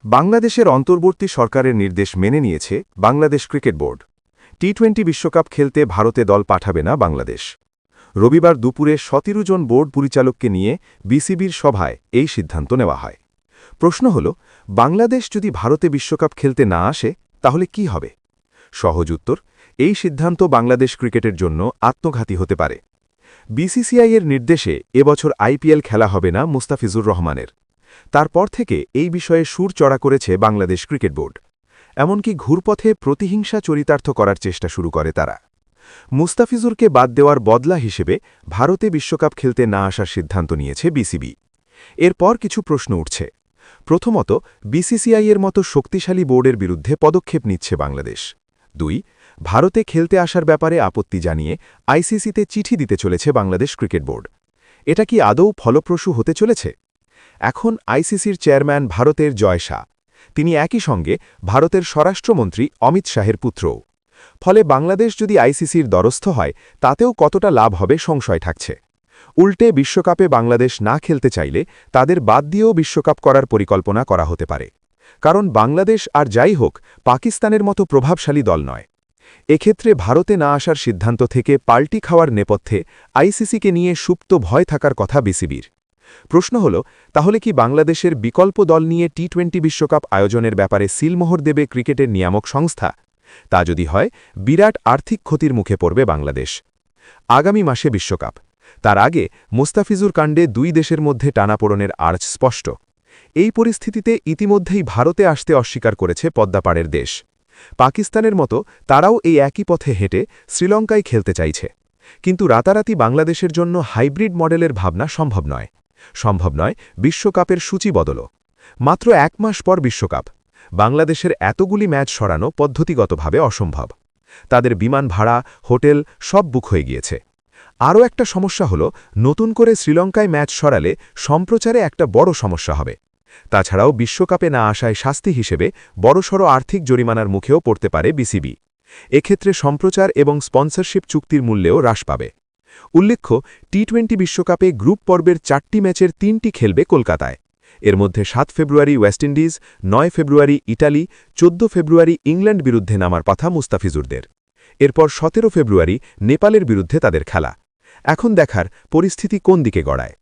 বাংলাদেশের অন্তর্বর্তী সরকারের নির্দেশ মেনে নিয়েছে বাংলাদেশ ক্রিকেট বোর্ড। টি-20 বিশ্বকাপ খেলতে ভারতে দল পাঠাবে না বাংলাদেশ। রবিবার দুপুরে 17 জন বোর্ড পরিচালককে নিয়ে বিসিবির সভায় এই সিদ্ধান্ত নেওয়া হয়। প্রশ্ন হল, বাংলাদেশ যদি ভারতে বিশ্বকাপ খেলতে না আসে তাহলে কি হবে? সহজ উত্তর, এই সিদ্ধান্ত বাংলাদেশ ক্রিকেটের জন্য আত্মঘাতী হতে পারে। বিসিসিআই-এর নির্দেশে এবছর আইপিএল খেলা হবে না মুস্তাফিজুর রহমানের। তারপর থেকে এই বিষয়ে সুর চড়া করেছে বাংলাদেশ ক্রিকেট বোর্ড। এমনকি ঘুরপথে প্রতিহিংসা চরিতার্থ করার চেষ্টা শুরু করে তারা। মুস্তাফিজুরকে বাদ দেওয়ার বদলা হিসেবে ভারতে বিশ্বকাপ খেলতে না আসার সিদ্ধান্ত নিয়েছে বিসিবি। এরপর কিছু প্রশ্ন উঠছে। প্রথমত, বিসিসিআই-এর মতো শক্তিশালী বোর্ডের বিরুদ্ধে পদক্ষেপ নিচ্ছে বাংলাদেশ। 2. ভারতে খেলতে আসার ব্যাপারে আপত্তি জানিয়ে আইসিসিতে চিঠি দিতে চলেছে বাংলাদেশ ক্রিকেট বোর্ড। এটা কি আদৌ ফলপ্রসূ হতে চলেছে? এখন আইসিসির চেয়ারম্যান ভারতের জয় শাহ। তিনি একই সঙ্গে ভারতের স্বরাষ্ট্রমন্ত্রী অমিত শাহের পুত্রও। ফলে বাংলাদেশ যদি আইসিসির দ্বারস্থ হয় তাতেও কতটা লাভ হবে সংশয় থাকছে। উল্টে বিশ্বকাপে বাংলাদেশ না খেলতে চাইলে তাদের বাদ দিয়েও বিশ্বকাপ করার পরিকল্পনা করা হতে পারে। কারণ বাংলাদেশ আর যাই হোক পাকিস্তানের মতো প্রভাবশালী দল নয়। এক্ষেত্রে ভারতে না আসার সিদ্ধান্ত থেকে পাল্টি খাওয়ার নেপথ্যে আইসিসিকে নিয়ে সুপ্ত ভয় থাকার কথা বিসিবির। প্রশ্ন হল, তাহলে কি বাংলাদেশের বিকল্প দল নিয়ে টি-20 বিশ্বকাপ আয়োজনের ব্যাপারে সিলমোহর দেবে ক্রিকেটের নিয়ামক সংস্থা? তা যদি হয়, বিরাট আর্থিক ক্ষতির মুখে পড়বে বাংলাদেশ। আগামী মাসে বিশ্বকাপ। তার আগে মুস্তাফিজুর কাণ্ডে দুই দেশের মধ্যে টানাপোড়েনের আর্চ স্পষ্ট। এই পরিস্থিতিতে ইতিমধ্যেই ভারতে আসতে অস্বীকার করেছে পদ্মাপাড়ের দেশ। পাকিস্তানের মতো তারাও এই একই পথে হেঁটে শ্রীলঙ্কায় খেলতে চাইছে। কিন্তু রাতারাতি বাংলাদেশের জন্য হাইব্রিড মডেলের ভাবনা সম্ভব নয়। বিশ্বকাপের সূচি বদলও। মাত্র 1 মাস পর বিশ্বকাপ। বাংলাদেশের এতগুলি ম্যাচ সরানো পদ্ধতিগতভাবে অসম্ভব। তাদের বিমান ভাড়া, হোটেল সব বুক হয়ে গিয়েছে। আরও একটা সমস্যা হল, নতুন করে শ্রীলঙ্কায় ম্যাচ সরালে সম্প্রচারে একটা বড় সমস্যা হবে। তাছাড়াও বিশ্বকাপে না আসায় শাস্তি হিসেবে বড়সড় আর্থিক জরিমানার মুখেও পড়তে পারে বিসিবি। এক্ষেত্রে সম্প্রচার এবং স্পন্সরশিপ চুক্তির মূল্যেও হ্রাস পাবে। উল্লেখ্য, টি-20 বিশ্বকাপে গ্রুপ পর্বের 4টি ম্যাচের 3টি খেলবে কলকাতায়। এর মধ্যে 7 ফেব্রুয়ারি ওয়েস্ট ইন্ডিজ, 9 ফেব্রুয়ারি ইটালি, 14 ফেব্রুয়ারি ইংল্যান্ড বিরুদ্ধে নামার কথা মুস্তাফিজুরদের। এরপর 17 ফেব্রুয়ারি নেপালের বিরুদ্ধে তাদের খেলা। এখন দেখার পরিস্থিতি কোন দিকে গড়ায়।